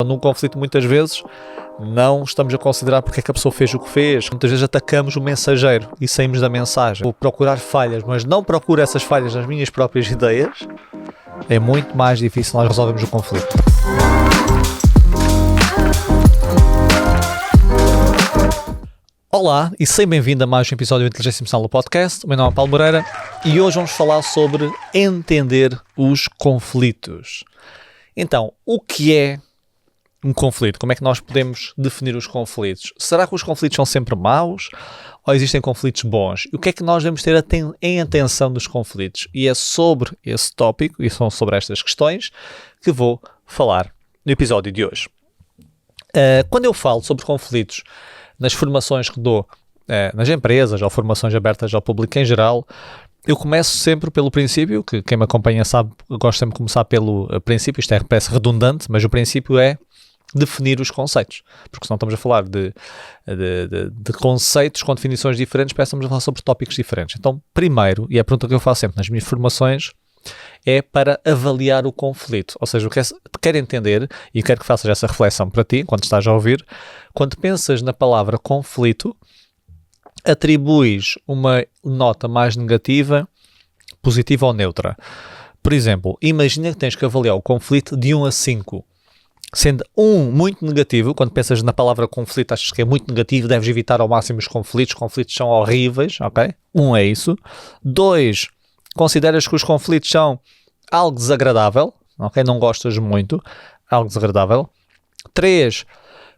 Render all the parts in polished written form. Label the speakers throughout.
Speaker 1: Num conflito, muitas vezes, não estamos a considerar porque é que a pessoa fez o que fez. Muitas vezes atacamos o mensageiro e saímos da mensagem. Vou procurar falhas, mas não procuro essas falhas nas minhas próprias ideias. É muito mais difícil nós resolvermos o conflito. Olá e seja bem-vindo a mais um episódio do Inteligência Emocional do Podcast. O meu nome é Paulo Moreira e hoje vamos falar sobre entender os conflitos. Então, o que é um conflito? Como é que nós podemos definir os conflitos? Será que os conflitos são sempre maus ou existem conflitos bons? E o que é que nós devemos ter em atenção dos conflitos? E é sobre esse tópico e são sobre estas questões que vou falar no episódio de hoje. Quando eu falo sobre conflitos nas formações que dou nas empresas ou formações abertas ao público em geral, eu começo sempre pelo princípio, que quem me acompanha sabe, eu gosto sempre de começar pelo princípio, isto parece redundante, mas o princípio é definir os conceitos, porque senão estamos a falar de conceitos com definições diferentes, parece que estamos a falar sobre tópicos diferentes. Então, primeiro, e é a pergunta que eu faço sempre nas minhas formações, é para avaliar o conflito, ou seja, quero entender e quero que faças essa reflexão para ti, enquanto estás a ouvir, quando pensas na palavra conflito, atribuis uma nota mais negativa, positiva ou neutra. Por exemplo, imagina que tens que avaliar o conflito de 1 a 5, sendo 1 muito negativo, quando pensas na palavra conflito achas que é muito negativo, deves evitar ao máximo os conflitos são horríveis, ok? 1 é isso. 2, consideras que os conflitos são algo desagradável, ok? Não gostas muito, algo desagradável. 3,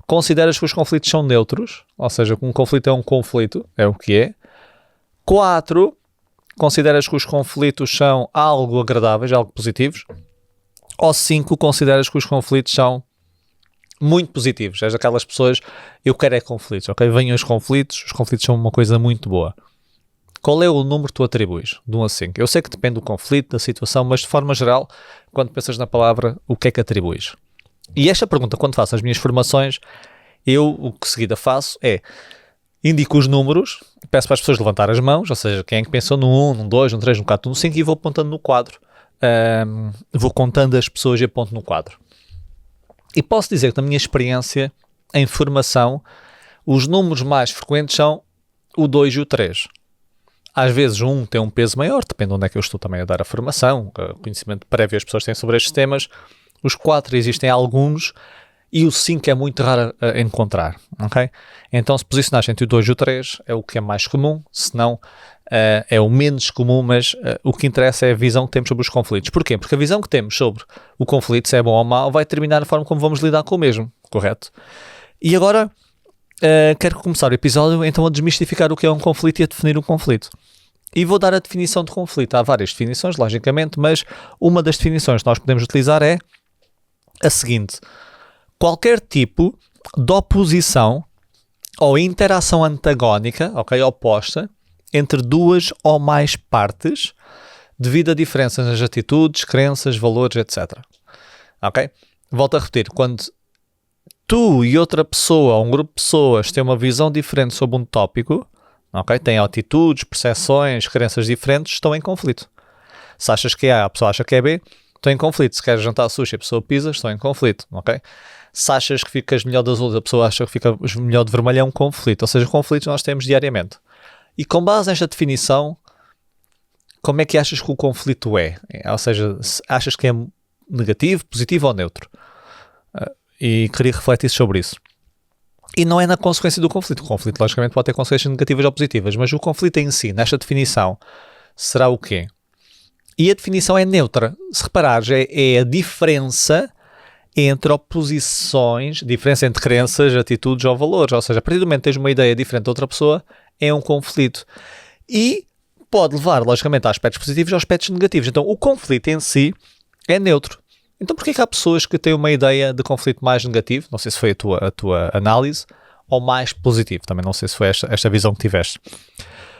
Speaker 1: consideras que os conflitos são neutros, ou seja, um conflito é um conflito, é o que é. 4, consideras que os conflitos são algo agradáveis, algo positivos. Ou 5, consideras que os conflitos são muito positivos. És aquelas pessoas, eu quero é conflitos, ok? Venham os conflitos são uma coisa muito boa. Qual é o número que tu atribuis? De 1 a 5. Eu sei que depende do conflito, da situação, mas de forma geral, quando pensas na palavra, o que é que atribuis? E esta pergunta, quando faço as minhas formações, o que seguida faço é, indico os números, peço para as pessoas levantar as mãos, ou seja, quem é que pensou no 1, no 2, no 3, no 4, no 5, e vou apontando no quadro. Vou contando as pessoas e aponto no quadro. E posso dizer que na minha experiência em formação, os números mais frequentes são o 2 e o 3. Às vezes o 1 tem um peso maior, depende de onde é que eu estou também a dar a formação, o conhecimento prévio as pessoas têm sobre estes temas. Os 4 existem alguns e o 5 é muito raro a encontrar, ok? Então se posicionares entre o 2 e o 3 é o que é mais comum, se não é o menos comum, mas o que interessa é a visão que temos sobre os conflitos. Porquê? Porque a visão que temos sobre o conflito, se é bom ou mau, vai determinar a forma como vamos lidar com o mesmo, correto? E agora quero começar o episódio então a desmistificar o que é um conflito e a definir um conflito. E vou dar a definição de conflito. Há várias definições, logicamente, mas uma das definições que nós podemos utilizar é a seguinte: qualquer tipo de oposição ou interação antagónica, ok, oposta, entre duas ou mais partes, devido a diferenças nas atitudes, crenças, valores, etc. Ok? Volto a repetir, quando tu e outra pessoa, ou um grupo de pessoas, têm uma visão diferente sobre um tópico, ok, têm atitudes, percepções, crenças diferentes, estão em conflito. Se achas que é A, a pessoa acha que é B, estão em conflito. Se queres jantar sushi e a pessoa pisa, estão em conflito, ok? Se achas que ficas melhor das outras, a pessoa acha que fica melhor de vermelho, é um conflito. Ou seja, conflitos nós temos diariamente. E com base nesta definição, como é que achas que o conflito é? Ou seja, achas que é negativo, positivo ou neutro? E queria refletir sobre isso. E não é na consequência do conflito. O conflito, logicamente, pode ter consequências negativas ou positivas, mas o conflito em si, nesta definição, será o quê? E a definição é neutra. Se reparares, é a diferença entre oposições, diferença entre crenças, atitudes ou valores. Ou seja, a partir do momento que tens uma ideia diferente de outra pessoa, é um conflito. E pode levar, logicamente, a aspectos positivos ou aspectos negativos. Então, o conflito em si é neutro. Então, porquê que há pessoas que têm uma ideia de conflito mais negativo? Não sei se foi a tua análise, ou mais positivo. Também não sei se foi esta visão que tiveste.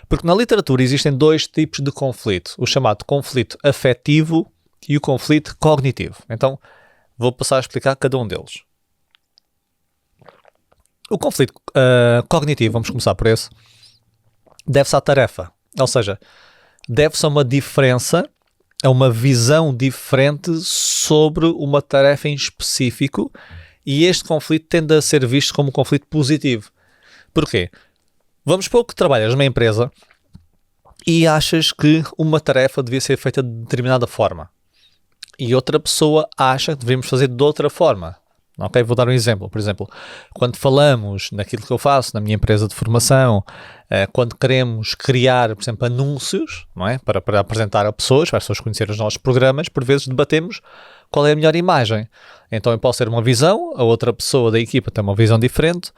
Speaker 1: Porque na literatura existem 2 tipos de conflito. O chamado conflito afetivo e o conflito cognitivo. Então, vou passar a explicar cada um deles. O conflito cognitivo, vamos começar por esse, deve-se à tarefa. Ou seja, deve-se a uma diferença, a uma visão diferente sobre uma tarefa em específico E este conflito tende a ser visto como um conflito positivo. Porquê? Vamos supor que trabalhas numa empresa e achas que uma tarefa devia ser feita de determinada forma. E outra pessoa acha que devemos fazer de outra forma. Ok, vou dar um exemplo. Por exemplo, quando falamos naquilo que eu faço na minha empresa de formação, quando queremos criar, por exemplo, anúncios, não é? Para apresentar a pessoas, para as pessoas conhecerem os nossos programas, por vezes debatemos qual é a melhor imagem. Então eu posso ter uma visão, a outra pessoa da equipa tem uma visão diferente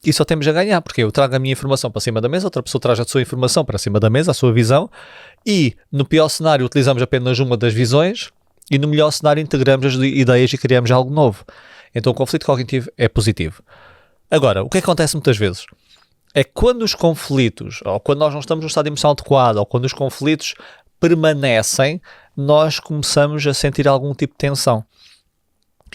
Speaker 1: e só temos a ganhar, porque eu trago a minha informação para cima da mesa, outra pessoa traz a sua informação para cima da mesa, a sua visão, e no pior cenário utilizamos apenas uma das visões e no melhor cenário integramos as ideias e criamos algo novo. Então o conflito cognitivo é positivo. Agora, o que acontece muitas vezes? É que quando os conflitos, ou quando nós não estamos no estado emocional adequado, ou quando os conflitos permanecem, nós começamos a sentir algum tipo de tensão.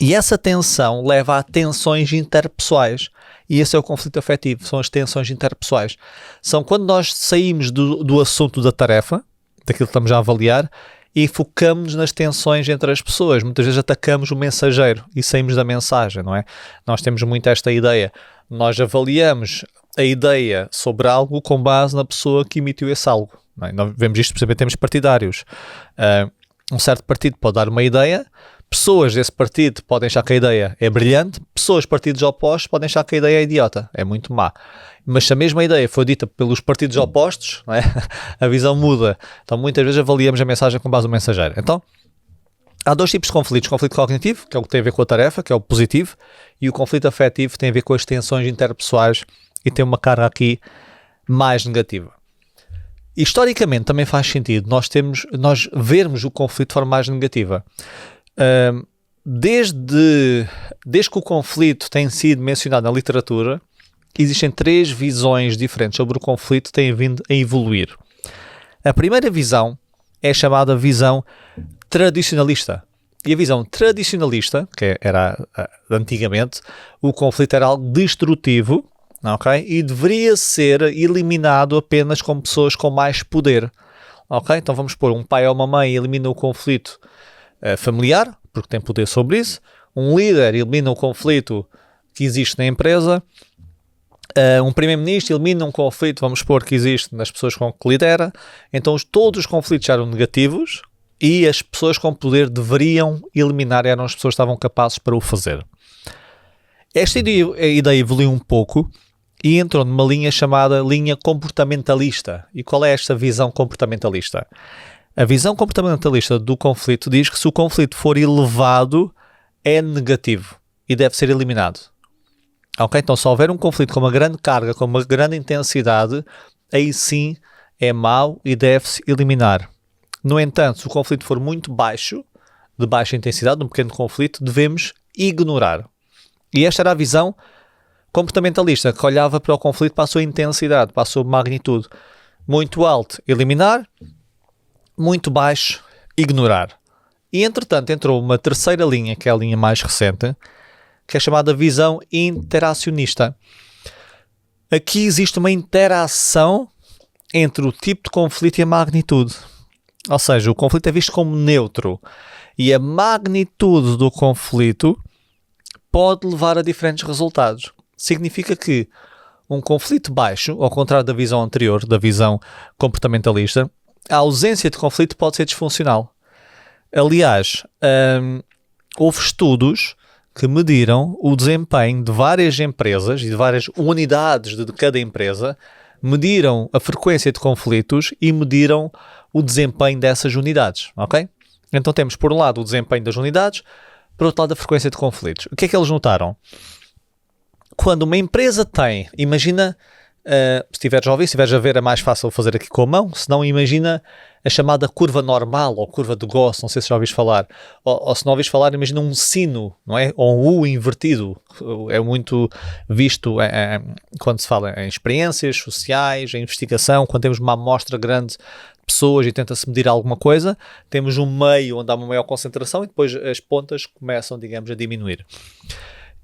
Speaker 1: E essa tensão leva a tensões interpessoais. E esse é o conflito afetivo, são as tensões interpessoais. São quando nós saímos do assunto da tarefa, daquilo que estamos a avaliar, e focamos nas tensões entre as pessoas. Muitas vezes atacamos o mensageiro e saímos da mensagem, não é? Nós temos muito esta ideia. Nós avaliamos a ideia sobre algo com base na pessoa que emitiu esse algo. Não é? Nós vemos isto, por exemplo, em termos partidários. Um certo partido pode dar uma ideia, pessoas desse partido podem achar que a ideia é brilhante, pessoas de partidos opostos podem achar que a ideia é idiota, é muito má. Mas se a mesma ideia foi dita pelos partidos opostos, não é? A visão muda. Então muitas vezes avaliamos a mensagem com base no mensageiro. Então há dois tipos de conflitos. O conflito cognitivo, que é o que tem a ver com a tarefa, que é o positivo, e o conflito afetivo tem a ver com as tensões interpessoais e tem uma carga aqui mais negativa. Historicamente também faz sentido nós vermos o conflito de forma mais negativa. Desde que o conflito tem sido mencionado na literatura, existem 3 visões diferentes sobre o conflito que têm vindo a evoluir. A primeira visão é chamada visão tradicionalista. E a visão tradicionalista, que era antigamente, o conflito era algo destrutivo, okay? E deveria ser eliminado apenas com pessoas com mais poder. Okay? Então vamos pôr um pai ou uma mãe elimina o conflito familiar, porque tem poder sobre isso. Um líder elimina o conflito que existe na empresa. Um primeiro-ministro elimina um conflito, vamos supor, que existe nas pessoas com que lidera. Então todos os conflitos eram negativos e as pessoas com poder deveriam eliminar, eram as pessoas que estavam capazes para o fazer. Esta ideia evoluiu um pouco e entrou numa linha chamada linha comportamentalista. E qual é esta visão comportamentalista? A visão comportamentalista do conflito diz que se o conflito for elevado, é negativo e deve ser eliminado. Ok? Então, se houver um conflito com uma grande carga, com uma grande intensidade, aí sim é mau e deve-se eliminar. No entanto, se o conflito for muito baixo, de baixa intensidade, um pequeno conflito, devemos ignorar. E esta era a visão comportamentalista, que olhava para o conflito para a sua intensidade, para a sua magnitude. Muito alto, eliminar. Muito baixo, ignorar. E, entretanto, entrou uma terceira linha, que é a linha mais recente, que é chamada visão interacionista. Aqui existe uma interação entre o tipo de conflito e a magnitude. Ou seja, o conflito é visto como neutro e a magnitude do conflito pode levar a diferentes resultados. Significa que um conflito baixo, ao contrário da visão anterior, da visão comportamentalista, a ausência de conflito pode ser disfuncional. Aliás, houve estudos que mediram o desempenho de várias empresas e de várias unidades de cada empresa, mediram a frequência de conflitos e mediram o desempenho dessas unidades, ok? Então temos, por um lado, o desempenho das unidades, por outro lado, a frequência de conflitos. O que é que eles notaram? Quando uma empresa tem, imagina, se estiveres a ouvir, se estiveres a ver, é mais fácil fazer aqui com a mão, se não, imagina a chamada curva normal, ou curva de Gauss, não sei se já ouviste falar, ou se não ouviste falar, imagina um sino, não é? Ou um U invertido, é muito visto quando se fala em experiências sociais, em investigação, quando temos uma amostra grande de pessoas e tenta-se medir alguma coisa, temos um meio onde há uma maior concentração e depois as pontas começam, digamos, a diminuir.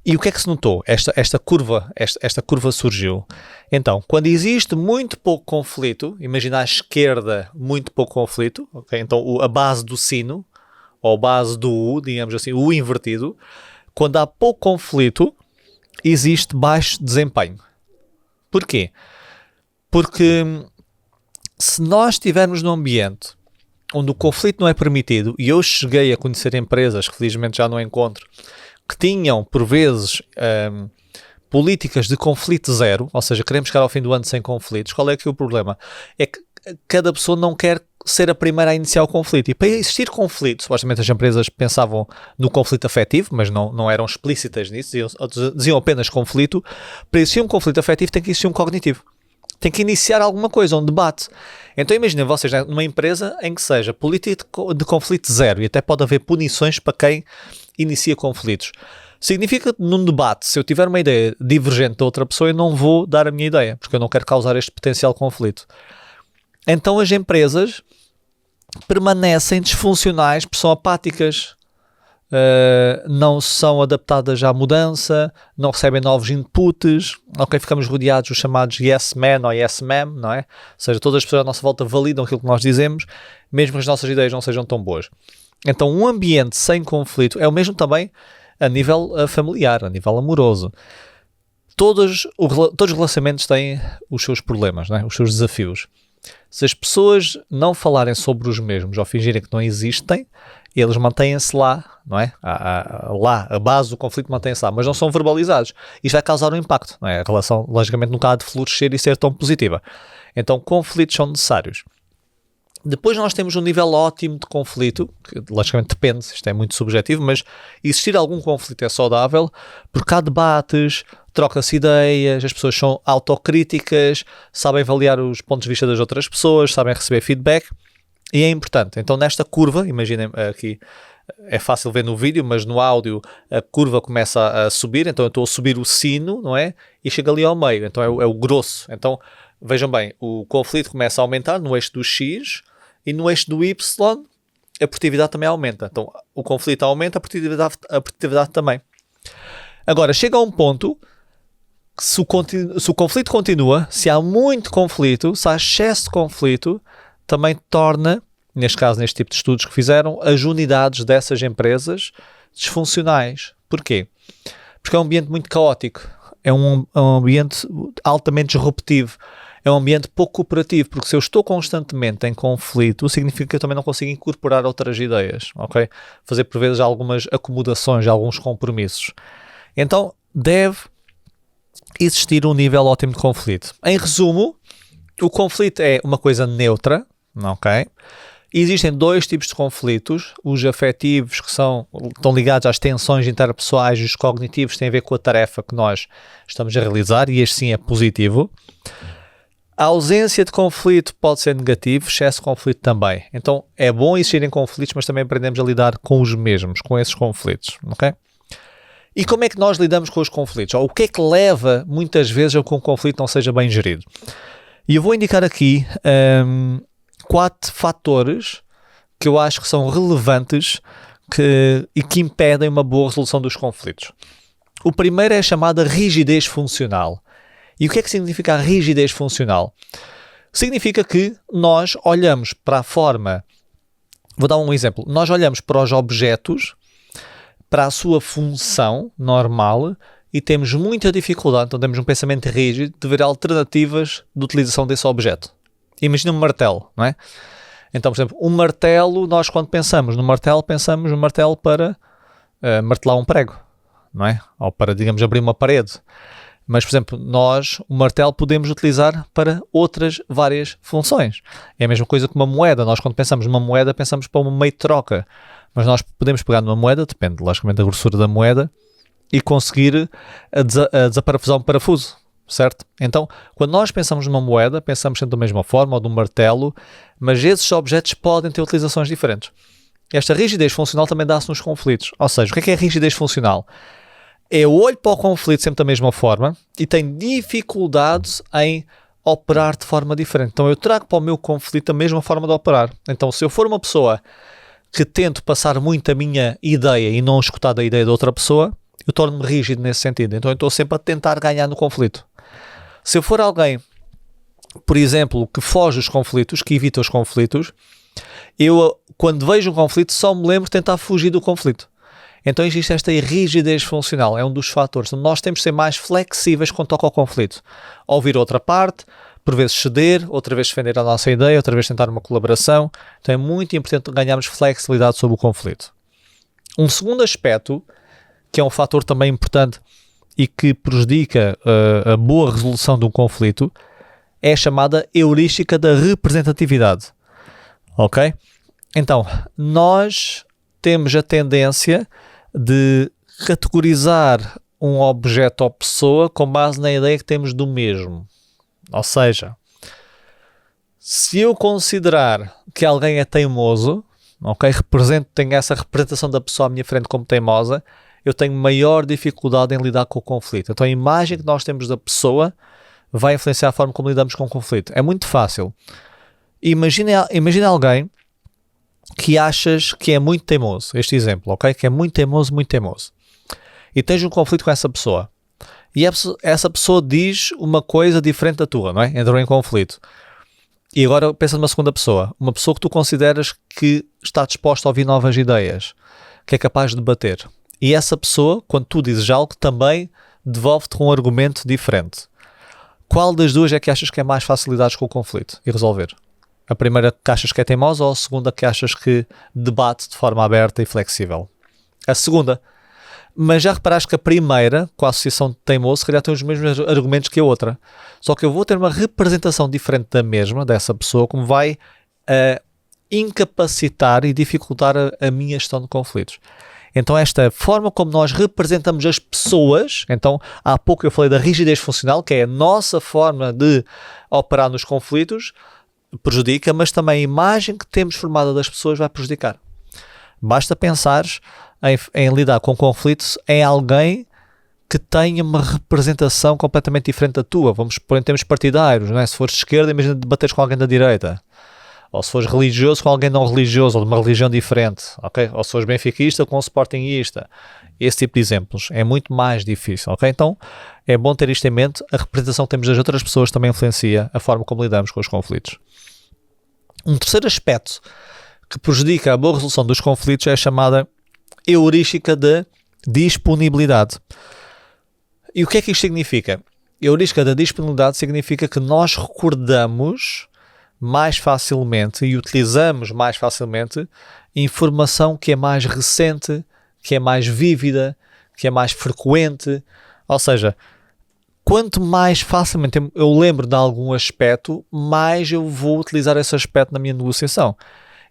Speaker 1: E o que é que se notou? Esta curva surgiu. Então, quando existe muito pouco conflito, imagina à esquerda muito pouco conflito, okay? Então a base do sino, ou a base do U, digamos assim, o U invertido, quando há pouco conflito, existe baixo desempenho. Porquê? Porque se nós estivermos num ambiente onde o conflito não é permitido, e eu cheguei a conhecer empresas, que felizmente já não encontro, que tinham, por vezes, políticas de conflito zero, ou seja, queremos chegar ao fim do ano sem conflitos. Qual é que é o problema? É que cada pessoa não quer ser a primeira a iniciar o conflito. E para existir conflito, supostamente as empresas pensavam no conflito afetivo, mas não eram explícitas nisso, diziam apenas conflito. Para existir um conflito afetivo tem que existir um cognitivo. Tem que iniciar alguma coisa, um debate. Então imaginem vocês numa empresa em que seja política de conflito zero, e até pode haver punições para quem inicia conflitos. Significa que num debate, se eu tiver uma ideia divergente da outra pessoa, eu não vou dar a minha ideia, porque eu não quero causar este potencial conflito. Então as empresas permanecem disfuncionais, porque são apáticas, não são adaptadas à mudança, não recebem novos inputs, ok, ficamos rodeados dos chamados yes man ou yes ma'am, não é? Ou seja, todas as pessoas à nossa volta validam aquilo que nós dizemos, mesmo que as nossas ideias não sejam tão boas. Então um ambiente sem conflito é o mesmo também a nível familiar, a nível amoroso. Todos os relacionamentos têm os seus problemas, não é? Os seus desafios. Se as pessoas não falarem sobre os mesmos ou fingirem que não existem, eles mantêm-se lá, não é? A base do conflito mantém-se lá, mas não são verbalizados. Isto vai causar um impacto, não é? A relação, logicamente, nunca há de florescer e ser tão positiva. Então, conflitos são necessários. Depois nós temos um nível ótimo de conflito, que logicamente depende, isto é muito subjetivo, mas existir algum conflito é saudável, porque há debates, troca-se ideias, as pessoas são autocríticas, sabem avaliar os pontos de vista das outras pessoas, sabem receber feedback, e é importante. Então nesta curva, imaginem aqui, é fácil ver no vídeo, mas no áudio a curva começa a subir, então eu estou a subir o sino, não é? E chega ali ao meio, então é o grosso. Então vejam bem, o conflito começa a aumentar no eixo do X, e no eixo do Y, a produtividade também aumenta. Então, o conflito aumenta, a produtividade também. Agora, chega a um ponto que se o conflito continua, se há muito conflito, se há excesso de conflito, também torna, neste caso, neste tipo de estudos que fizeram, as unidades dessas empresas disfuncionais. Porquê? Porque é um ambiente muito caótico. É um ambiente altamente disruptivo. É um ambiente pouco cooperativo, porque se eu estou constantemente em conflito, significa que eu também não consigo incorporar outras ideias, ok? Fazer por vezes algumas acomodações, alguns compromissos. Então, deve existir um nível ótimo de conflito. Em resumo, o conflito é uma coisa neutra, ok? Existem dois tipos de conflitos, os afetivos, que estão ligados às tensões interpessoais, e os cognitivos têm a ver com a tarefa que nós estamos a realizar, e este sim é positivo. A ausência de conflito pode ser negativo, excesso de conflito também. Então é bom existirem conflitos, mas também aprendemos a lidar com os mesmos, com esses conflitos, ok? E como é que nós lidamos com os conflitos? Ou o que é que leva muitas vezes a que um conflito não seja bem gerido? E eu vou indicar aqui 4 fatores que eu acho que são relevantes e que impedem uma boa resolução dos conflitos. O primeiro é a chamada rigidez funcional. E o que é que significa a rigidez funcional? Significa que nós olhamos para a forma... Vou dar um exemplo. Nós olhamos para os objetos, para a sua função normal, e temos muita dificuldade, então temos um pensamento rígido, de ver alternativas de utilização desse objeto. Imagina um martelo, não é? Então, por exemplo, um martelo, nós quando pensamos no martelo para martelar um prego, não é? Ou para, digamos, abrir uma parede. Mas, por exemplo, o martelo podemos utilizar para outras várias funções. É a mesma coisa que uma moeda. Nós, quando pensamos numa moeda, pensamos para um meio de troca. Mas nós podemos pegar numa moeda, depende, logicamente, da grossura da moeda, e conseguir desaparafusar um parafuso, certo? Então, quando nós pensamos numa moeda, pensamos sempre da mesma forma, ou de um martelo, mas esses objetos podem ter utilizações diferentes. Esta rigidez funcional também dá-se nos conflitos. Ou seja, o que é rigidez funcional? Eu olho para o conflito sempre da mesma forma e tenho dificuldades em operar de forma diferente. Então eu trago para o meu conflito a mesma forma de operar. Então se eu for uma pessoa que tento passar muito a minha ideia e não escutar da ideia de outra pessoa, eu torno-me rígido nesse sentido. Então eu estou sempre a tentar ganhar no conflito. Se eu for alguém, por exemplo, que foge dos conflitos, que evita os conflitos, eu, quando vejo um conflito, só me lembro de tentar fugir do conflito. Então existe esta rigidez funcional, é um dos fatores. Então, nós temos de ser mais flexíveis quando toca ao conflito. Ouvir outra parte, por vezes ceder, outra vez defender a nossa ideia, outra vez tentar uma colaboração. Então é muito importante ganharmos flexibilidade sobre o conflito. Um segundo aspecto, que é um fator também importante e que prejudica a boa resolução de um conflito, é a chamada heurística da representatividade. Ok? Então, nós temos a tendência de categorizar um objeto ou pessoa com base na ideia que temos do mesmo. Ou seja, se eu considerar que alguém é teimoso, ok, tenho essa representação da pessoa à minha frente como teimosa, eu tenho maior dificuldade em lidar com o conflito. Então a imagem que nós temos da pessoa vai influenciar a forma como lidamos com o conflito. É muito fácil. Imagina alguém que achas que é muito teimoso. Este exemplo, ok? Que é muito teimoso, muito teimoso. E tens um conflito com essa pessoa. E essa pessoa diz uma coisa diferente da tua, não é? Entrou em conflito. E agora pensa numa segunda pessoa. Uma pessoa que tu consideras que está disposta a ouvir novas ideias. Que é capaz de debater. E essa pessoa, quando tu dizes algo, também devolve-te com um argumento diferente. Qual das duas é que achas que é mais fácil lidar com o conflito e resolver? A primeira que achas que é teimosa ou a segunda que achas que debate de forma aberta e flexível? A segunda. Mas já reparaste que a primeira, com a associação de teimoso, se calhar tem os mesmos argumentos que a outra. Só que eu vou ter uma representação diferente da mesma, dessa pessoa, como vai incapacitar e dificultar a minha gestão de conflitos. Então esta forma como nós representamos as pessoas, então há pouco eu falei da rigidez funcional, que é a nossa forma de operar nos conflitos, prejudica, mas também a imagem que temos formada das pessoas vai prejudicar. Basta pensares em lidar com conflitos em alguém que tenha uma representação completamente diferente da tua. Vamos pôr em termos partidários, não é? Se fores de esquerda, imagina debateres com alguém da direita. Ou se fores religioso com alguém não religioso, ou de uma religião diferente, ok? Ou se fores benfiquista com um sportinguista. Esse tipo de exemplos é muito mais difícil, ok? Então é bom ter isto em mente. A representação que temos das outras pessoas também influencia a forma como lidamos com os conflitos. Um terceiro aspecto que prejudica a boa resolução dos conflitos é a chamada heurística da disponibilidade. E o que é que isto significa? Heurística da disponibilidade significa que nós recordamos mais facilmente e utilizamos mais facilmente informação que é mais recente, que é mais vívida, que é mais frequente. Ou seja, quanto mais facilmente eu lembro de algum aspecto, mais eu vou utilizar esse aspecto na minha negociação.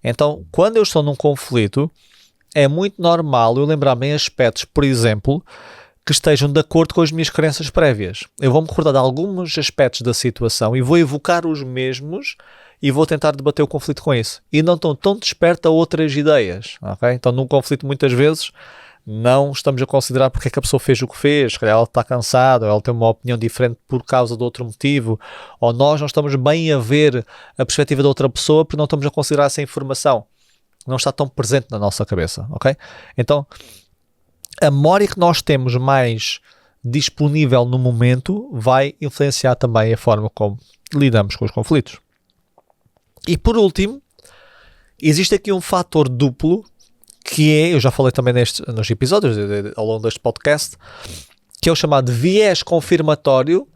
Speaker 1: Então, quando eu estou num conflito, é muito normal eu lembrar-me em aspectos, por exemplo, que estejam de acordo com as minhas crenças prévias. Eu vou-me recordar de alguns aspectos da situação e vou evocar os mesmos e vou tentar debater o conflito com isso. E não estou tão desperto a outras ideias. Okay? Então, num conflito, muitas vezes, não estamos a considerar porque é que a pessoa fez o que fez. Se calhar ela está cansada, ou ela tem uma opinião diferente por causa de outro motivo, ou nós não estamos bem a ver a perspectiva da outra pessoa porque não estamos a considerar essa informação. Não está tão presente na nossa cabeça. Okay? Então, a memória que nós temos mais disponível no momento vai influenciar também a forma como lidamos com os conflitos. E por último, existe aqui um fator duplo que é, eu já falei também nos episódios ao longo deste podcast, que é o chamado viés confirmatório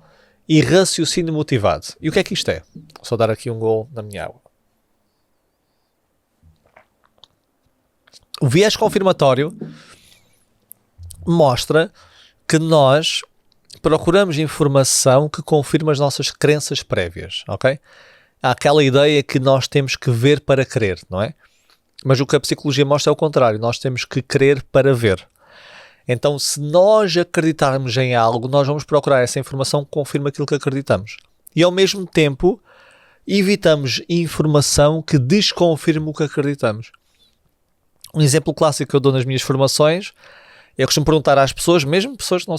Speaker 1: e raciocínio motivado. E o que é que isto é? Vou só dar aqui um golo na minha água. O viés confirmatório mostra que nós procuramos informação que confirma as nossas crenças prévias, ok? Há aquela ideia que nós temos que ver para crer, não é? Mas o que a psicologia mostra é o contrário, nós temos que crer para ver. Então, se nós acreditarmos em algo, nós vamos procurar essa informação que confirma aquilo que acreditamos. E ao mesmo tempo, evitamos informação que desconfirme o que acreditamos. Um exemplo clássico que eu dou nas minhas formações, eu costumo perguntar às pessoas, mesmo pessoas que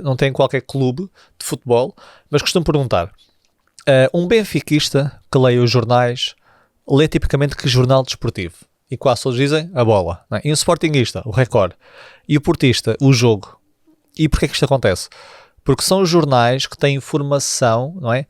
Speaker 1: não têm qualquer clube de futebol, mas costumo perguntar, um benfiquista que leia os jornais, lê tipicamente que jornal desportivo? E quase todos dizem a Bola. Não é? E um sportinguista, o Record. E o portista, o Jogo. E porquê que isto acontece? Porque são os jornais que têm informação, não é?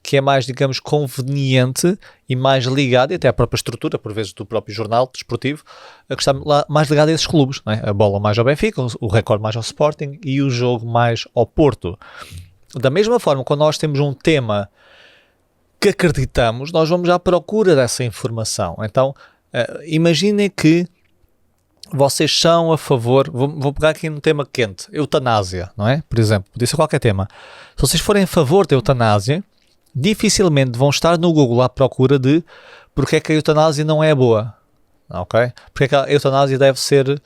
Speaker 1: que é mais, digamos, conveniente e mais ligado, e até à própria estrutura, por vezes, do próprio jornal desportivo, a que está mais ligado a esses clubes, não é? A bola mais ao Benfica, o Record mais ao Sporting e o jogo mais ao Porto. Da mesma forma, quando nós temos um tema que acreditamos, nós vamos à procura dessa informação. Então, imaginem que vocês são a favor, vou pegar aqui num tema quente, eutanásia, não é? Por exemplo, podia ser qualquer tema. Se vocês forem a favor da eutanásia, dificilmente vão estar no Google à procura de porque é que a eutanásia não é boa, ok? Porque é que a eutanásia deve ser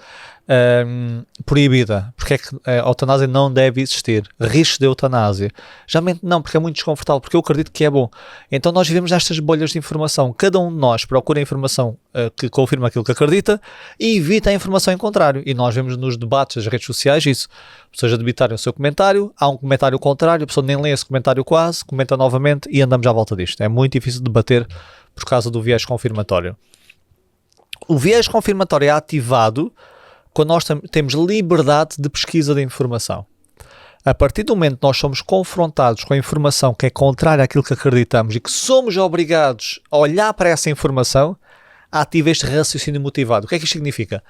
Speaker 1: proibida, porque é que a eutanásia não deve existir, risco de eutanásia. Geralmente não, porque é muito desconfortável, porque eu acredito que é bom. Então nós vivemos nestas bolhas de informação, cada um de nós procura a informação que confirma aquilo que acredita e evita a informação em contrário, e nós vemos nos debates das redes sociais isso, ou seja, debitarem o seu comentário, há um comentário contrário, a pessoa nem lê esse comentário quase, comenta novamente e andamos à volta disto. É muito difícil debater por causa do viés confirmatório. O viés confirmatório é ativado quando nós temos liberdade de pesquisa de informação. A partir do momento que nós somos confrontados com a informação que é contrária àquilo que acreditamos e que somos obrigados a olhar para essa informação, ativa este raciocínio motivado. O que é que isto significa?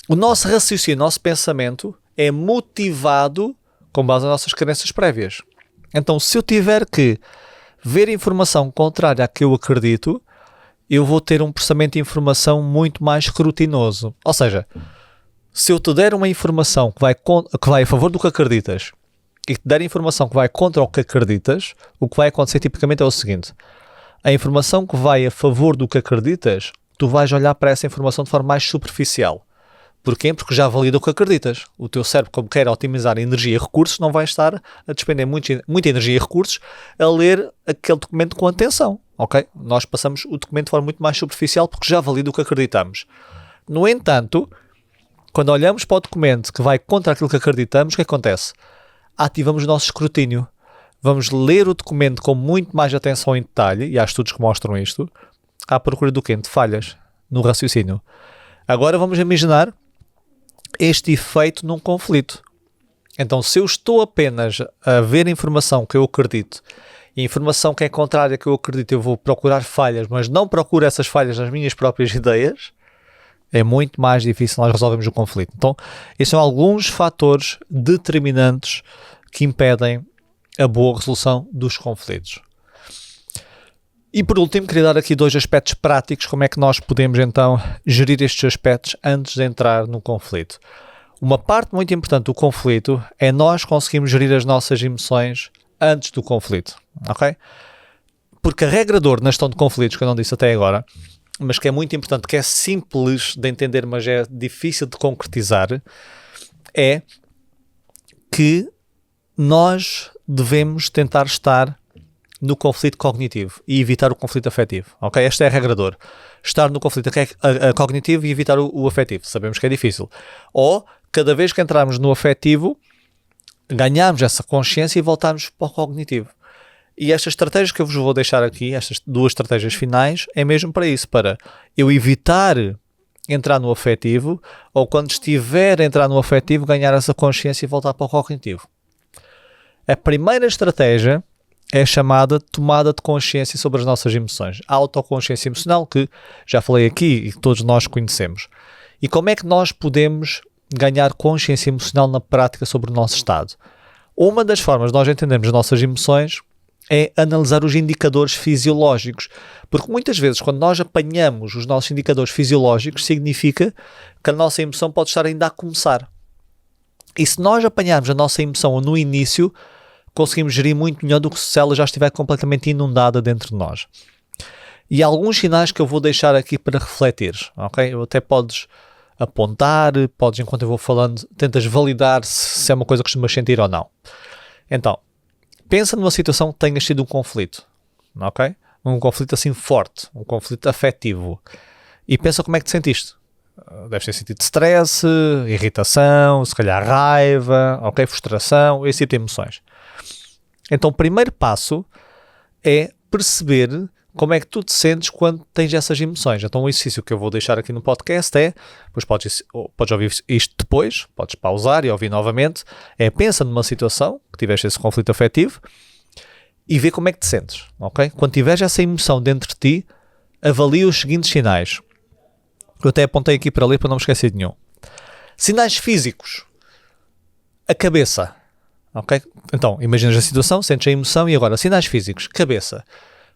Speaker 1: O nosso raciocínio, o nosso pensamento é motivado com base nas nossas crenças prévias. Então, se eu tiver que ver informação contrária à que eu acredito, eu vou ter um processamento de informação muito mais escrutinoso. Ou seja, se eu te der uma informação que vai a favor do que acreditas e te der informação que vai contra o que acreditas, o que vai acontecer tipicamente é o seguinte: a informação que vai a favor do que acreditas, tu vais olhar para essa informação de forma mais superficial. Porquê? Porque já valida o que acreditas. O teu cérebro, como quer otimizar energia e recursos, não vai estar a despender muita energia e recursos a ler aquele documento com atenção. Ok? Nós passamos o documento de forma muito mais superficial porque já valida o que acreditamos. No entanto, quando olhamos para o documento que vai contra aquilo que acreditamos, o que acontece? Ativamos o nosso escrutínio. Vamos ler o documento com muito mais atenção em detalhe, e há estudos que mostram isto, à procura do quê? De falhas no raciocínio. Agora vamos imaginar este efeito num conflito. Então, se eu estou apenas a ver informação que eu acredito e informação que é contrária à que eu acredito, eu vou procurar falhas, mas não procuro essas falhas nas minhas próprias ideias, é muito mais difícil nós resolvermos o conflito. Então, esses são alguns fatores determinantes que impedem a boa resolução dos conflitos. E por último, queria dar aqui 2 aspectos práticos, como é que nós podemos então gerir estes aspectos antes de entrar no conflito. Uma parte muito importante do conflito é nós conseguirmos gerir as nossas emoções antes do conflito, ok? Porque a regra de ouro na gestão de conflitos, que eu não disse até agora, mas que é muito importante, que é simples de entender, mas é difícil de concretizar, é que nós devemos tentar estar no conflito cognitivo e evitar o conflito afetivo, ok? Esta é a regra de ouro. Estar no conflito cognitivo e evitar o afetivo. Sabemos que é difícil. Ou, cada vez que entrarmos no afetivo, ganharmos essa consciência e voltarmos para o cognitivo. E estas estratégias que eu vos vou deixar aqui, estas 2 estratégias finais, é mesmo para isso, para eu evitar entrar no afetivo, ou quando estiver a entrar no afetivo, ganhar essa consciência e voltar para o cognitivo. A primeira estratégia é chamada tomada de consciência sobre as nossas emoções. A autoconsciência emocional, que já falei aqui e que todos nós conhecemos. E como é que nós podemos ganhar consciência emocional na prática sobre o nosso estado? Uma das formas de nós entendermos as nossas emoções é analisar os indicadores fisiológicos. Porque muitas vezes, quando nós apanhamos os nossos indicadores fisiológicos, significa que a nossa emoção pode estar ainda a começar. E se nós apanharmos a nossa emoção no início, conseguimos gerir muito melhor do que se ela já estiver completamente inundada dentro de nós. E há alguns sinais que eu vou deixar aqui para refletir, ok? Até podes apontar, podes, enquanto eu vou falando, tentas validar se é uma coisa que costumas sentir ou não. Então, pensa numa situação que tenhas tido um conflito, ok? Um conflito assim forte, um conflito afetivo. E pensa como é que te sentiste. Deves ter sentido stress, irritação, se calhar raiva, ok? Frustração, esse tipo de emoções. Então, o primeiro passo é perceber como é que tu te sentes quando tens essas emoções. Então, o exercício que eu vou deixar aqui no podcast é, depois podes ouvir isto depois, podes pausar e ouvir novamente, pensa numa situação que tiveste esse conflito afetivo e vê como é que te sentes, ok? Quando tiveres essa emoção dentro de ti, avalia os seguintes sinais. Eu até apontei aqui para ler para não me esquecer de nenhum. Sinais físicos. A cabeça. Ok? Então, imaginas a situação, sentes a emoção e agora, sinais físicos. Cabeça.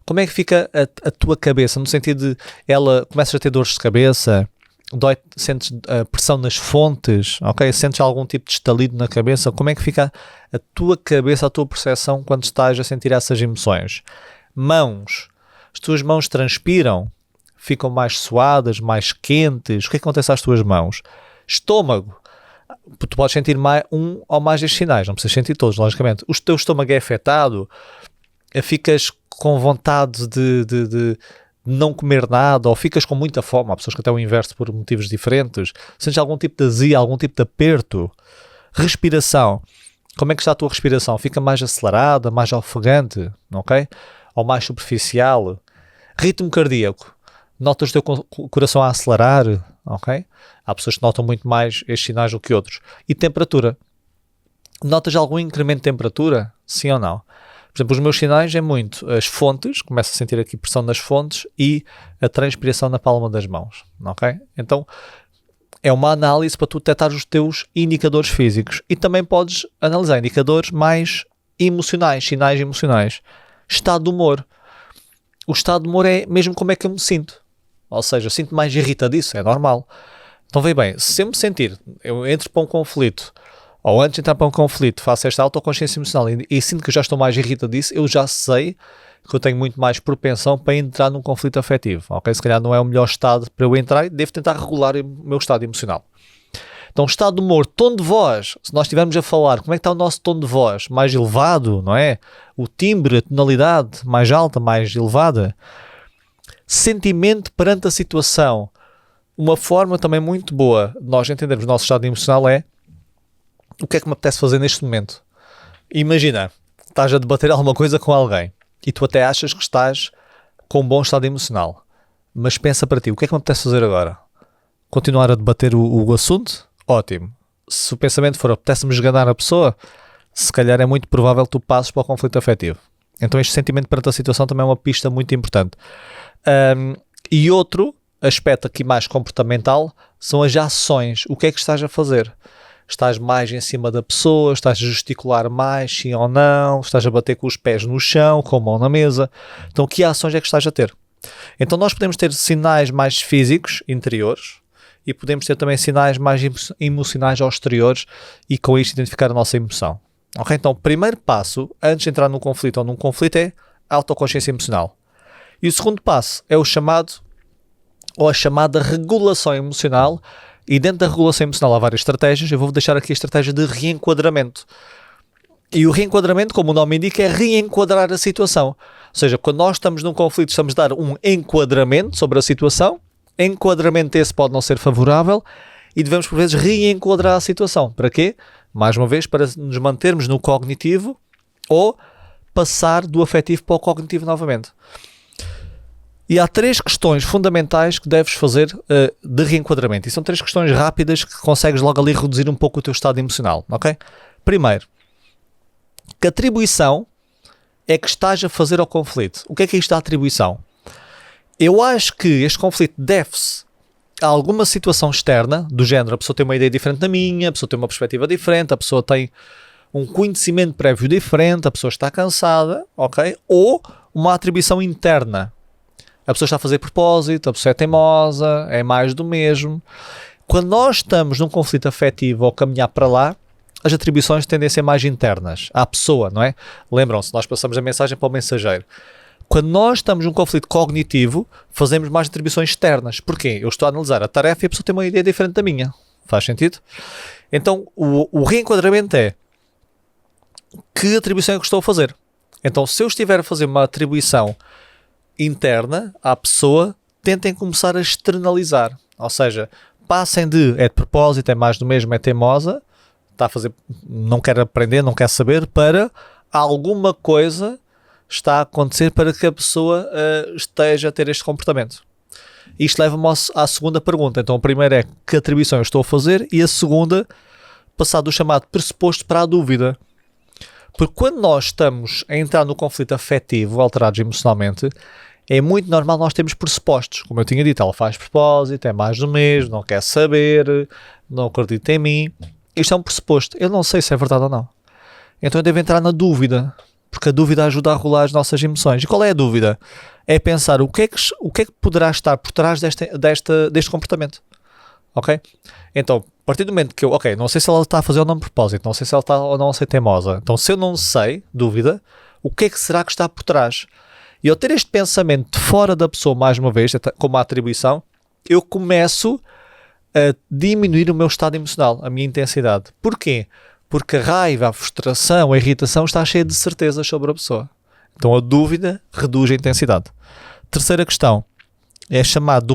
Speaker 1: Como é que fica a tua cabeça? No sentido de ela começas a ter dores de cabeça, sentes a pressão nas fontes, ok? Sentes algum tipo de estalido na cabeça? Como é que fica a tua cabeça, a tua percepção quando estás a sentir essas emoções? Mãos. As tuas mãos transpiram, ficam mais suadas, mais quentes. O que acontece às tuas mãos? Estômago. Tu podes sentir um ou mais destes sinais, não precisas sentir todos, logicamente. O teu estômago é afetado, ficas com vontade de não comer nada, ou ficas com muita fome. Há pessoas que até o inverso por motivos diferentes. Sentes algum tipo de azia, algum tipo de aperto. Respiração. Como é que está a tua respiração? Fica mais acelerada, mais ofegante, ok? Ou mais superficial. Ritmo cardíaco. Notas o teu coração a acelerar, ok? Há pessoas que notam muito mais estes sinais do que outros. E temperatura. Notas algum incremento de temperatura? Sim ou não? Por exemplo, os meus sinais é muito as fontes, começo a sentir aqui pressão nas fontes e a transpiração na palma das mãos, ok? Então, é uma análise para tu detectar os teus indicadores físicos. E também podes analisar indicadores mais emocionais, sinais emocionais. Estado de humor. O estado de humor é mesmo como é que eu me sinto. Ou seja, eu sinto mais irritadiço, é normal. Então, veja bem, se eu me sentir, eu entro para um conflito, ou antes de entrar para um conflito, faço esta autoconsciência emocional e sinto que já estou mais irritadiço, eu já sei que eu tenho muito mais propensão para entrar num conflito afetivo. Ok? Se calhar não é o melhor estado para eu entrar e devo tentar regular o meu estado emocional. Então, estado de humor, tom de voz, se nós estivermos a falar, como é que está o nosso tom de voz? Mais elevado, não é? O timbre, a tonalidade, mais alta, mais elevada. Sentimento perante a situação. Uma forma também muito boa de nós entendermos o nosso estado emocional é o que é que me apetece fazer neste momento. Imagina, estás a debater alguma coisa com alguém e tu até achas que estás com um bom estado emocional, mas pensa para ti, o que é que me apetece fazer agora? Continuar a debater o assunto? Ótimo. Se o pensamento for apetece-me esganar a pessoa, se calhar é muito provável que tu passes para o conflito afetivo. Então este sentimento perante a situação também é uma pista muito importante. E outro aspecto aqui mais comportamental são as ações. O que é que estás a fazer? Estás mais em cima da pessoa? Estás a gesticular mais, sim ou não? Estás a bater com os pés no chão, com a mão na mesa? Então que ações é que estás a ter? Então nós podemos ter sinais mais físicos, interiores, e podemos ter também sinais mais emocionais ou exteriores e com isto identificar a nossa emoção. Ok? Então o primeiro passo, antes de entrar num conflito ou num conflito, é a autoconsciência emocional. E o segundo passo é o chamado ou a chamada regulação emocional, e dentro da regulação emocional há várias estratégias. Eu vou deixar aqui a estratégia de reenquadramento. E o reenquadramento, como o nome indica, é reenquadrar a situação. Ou seja, quando nós estamos num conflito, estamos a dar um enquadramento sobre a situação. Enquadramento esse pode não ser favorável e devemos, por vezes, reenquadrar a situação. Para quê? Mais uma vez, para nos mantermos no cognitivo ou passar do afetivo para o cognitivo novamente. E há 3 questões fundamentais que deves fazer de reenquadramento. E são 3 questões rápidas que consegues logo ali reduzir um pouco o teu estado emocional. Ok? Primeiro, que atribuição é que estás a fazer ao conflito? O que é isto da atribuição? Eu acho que este conflito deve-se a alguma situação externa, do género, a pessoa tem uma ideia diferente da minha, a pessoa tem uma perspectiva diferente, a pessoa tem um conhecimento prévio diferente, a pessoa está cansada, ok? Ou uma atribuição interna. A pessoa está a fazer propósito, a pessoa é teimosa, é mais do mesmo. Quando nós estamos num conflito afetivo ou caminhar para lá, as atribuições tendem a ser mais internas à pessoa, não é? Lembram-se, nós passamos a mensagem para o mensageiro. Quando nós estamos num conflito cognitivo, fazemos mais atribuições externas. Porquê? Eu estou a analisar a tarefa e a pessoa tem uma ideia diferente da minha. Faz sentido? Então, o reenquadramento é que atribuição é que estou a fazer? Então, se eu estiver a fazer uma atribuição interna à pessoa, tentem começar a externalizar. Ou seja, passem é de propósito, é mais do mesmo, é teimosa, está a fazer, não quer aprender, não quer saber, para alguma coisa está a acontecer para que a pessoa esteja a ter este comportamento. Isto leva-me à segunda pergunta. Então a primeira é que atribuição eu estou a fazer, e a segunda, passar do chamado pressuposto para a dúvida. Porque quando nós estamos a entrar no conflito afetivo, alterados emocionalmente, é muito normal nós termos pressupostos. Como eu tinha dito, ela faz propósito, é mais do mesmo, não quer saber, não acredita em mim. Isto é um pressuposto. Eu não sei se é verdade ou não. Então eu devo entrar na dúvida, porque a dúvida ajuda a rolar as nossas emoções. E qual é a dúvida? É pensar o que é que poderá estar por trás deste comportamento. Ok? Então, a partir do momento que não sei se ela está a fazer ou não de propósito, não sei se ela está ou não a ser teimosa. Então, se eu não sei, dúvida, o que é que será que está por trás? E ao ter este pensamento de fora da pessoa, mais uma vez, como a atribuição, eu começo a diminuir o meu estado emocional, a minha intensidade. Porquê? Porque a raiva, a frustração, a irritação está cheia de certezas sobre a pessoa. Então a dúvida reduz a intensidade. Terceira questão é chamado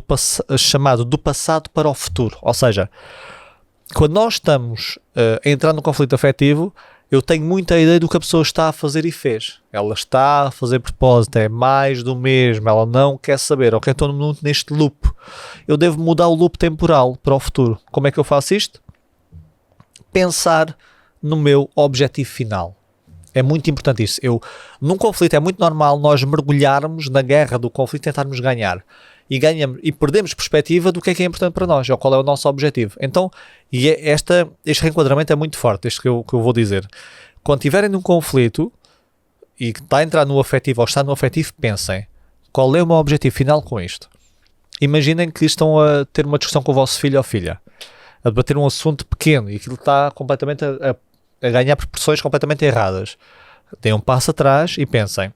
Speaker 1: do passado para o futuro. Ou seja, quando nós estamos a entrar no conflito afetivo, eu tenho muita ideia do que a pessoa está a fazer e fez. Ela está a fazer propósito, é mais do mesmo, ela não quer saber. Ok, estou neste loop. Eu devo mudar o loop temporal para o futuro. Como é que eu faço isto? Pensar no meu objetivo final. É muito importante isso. Num conflito é muito normal nós mergulharmos na guerra do conflito e tentarmos ganhar. E perdemos perspectiva do que é importante para nós, ou qual é o nosso objetivo. Então, este reenquadramento é muito forte, este que eu vou dizer. Quando estiverem num conflito e que está a entrar no afetivo ou está no afetivo, pensem, qual é o meu objetivo final com isto? Imaginem que estão a ter uma discussão com o vosso filho ou filha, a debater um assunto pequeno e aquilo está completamente a ganhar proporções completamente erradas. Deem um passo atrás e pensem,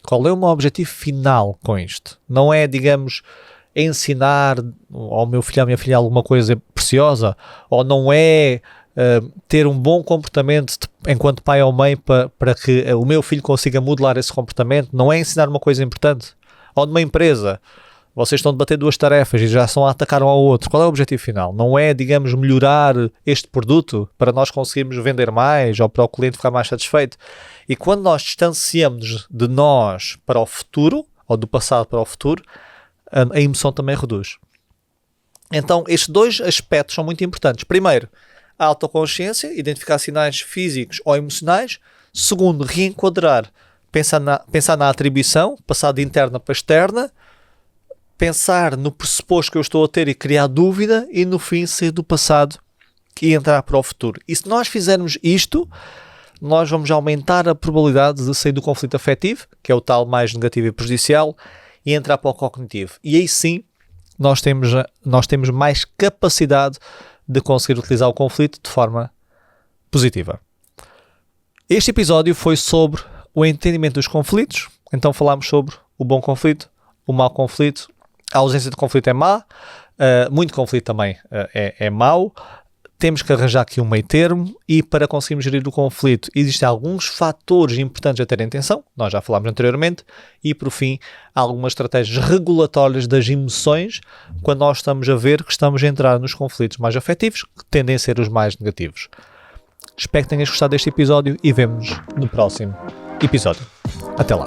Speaker 1: qual é o meu objetivo final com isto? Não é, digamos, ensinar ao meu filho ou à minha filha alguma coisa preciosa, ou não é ter um bom comportamento enquanto pai ou mãe para que o meu filho consiga modelar esse comportamento, não é ensinar uma coisa importante. Ou numa empresa, vocês estão a debater duas tarefas e já estão a atacar um ao outro. Qual é o objetivo final? Não é, digamos, melhorar este produto para nós conseguirmos vender mais ou para o cliente ficar mais satisfeito. E quando nós distanciamos de nós para o futuro, ou do passado para o futuro, a emoção também reduz. Então, estes dois aspectos são muito importantes. Primeiro, a autoconsciência, identificar sinais físicos ou emocionais. Segundo, reenquadrar, pensar na atribuição, passar de interna para externa, pensar no pressuposto que eu estou a ter e criar dúvida, e no fim sair do passado e entrar para o futuro. E se nós fizermos isto, nós vamos aumentar a probabilidade de sair do conflito afetivo, que é o tal mais negativo e prejudicial, e entrar para o cognitivo. E aí sim, nós temos mais capacidade de conseguir utilizar o conflito de forma positiva. Este episódio foi sobre o entendimento dos conflitos. Então falámos sobre o bom conflito, o mau conflito. A ausência de conflito é má, muito conflito também é mau. Temos que arranjar aqui um meio termo, e para conseguirmos gerir o conflito existem alguns fatores importantes a ter em atenção, nós já falámos anteriormente, e por fim algumas estratégias regulatórias das emoções quando nós estamos a ver que estamos a entrar nos conflitos mais afetivos, que tendem a ser os mais negativos. Espero que tenhas gostado deste episódio e vemo-nos no próximo episódio. Até lá!